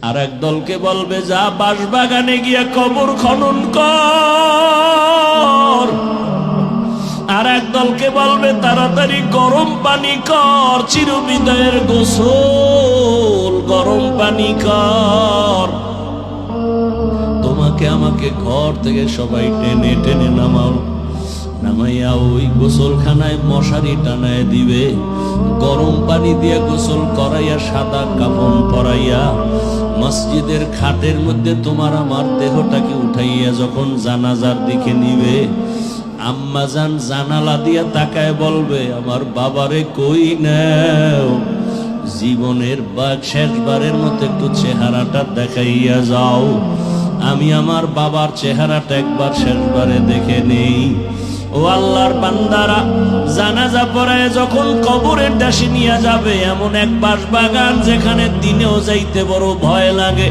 আর এক দলকে বলবে যা বাঁশবাগানে গিয়া কবর খনন কর। আর এক দলকে বলবে তাড়াতাড়ি গরম পানি কর, চিরবিদায়ের গোসল গরম পানি কর। তোমাকে আমাকে ঘর থেকে সবাই টেনে টেনে নামাও, নামাইয়া ওই গোসলখানায় মশারি টানায় দিবে, গরম পানি দিয়ে গোসল করাইয়া সাদা কাফন পরাইয়া মসজিদের খাটের মধ্যে তোমার আমার দেহটাকে উঠাইয়া যখন জানাজার দিকে নিবে, আম্মাজান জানালা দিয়া তাকায় বলবে আমার বাবারে কই নাও, জীবনের শেষবারের মতো একটু চেহারাটা দেখাইয়া যাও, আমি আমার বাবার চেহারাটা একবার শেষবারে দেখে নেই। ও আল্লাহর বান্দারা, জানাজা পড়ায় যখন কবরের ডাশে নিয়ে যাবে এমন এক বাঁশবাগান যেখানে দিনেও যাইতে বড় ভয় লাগে।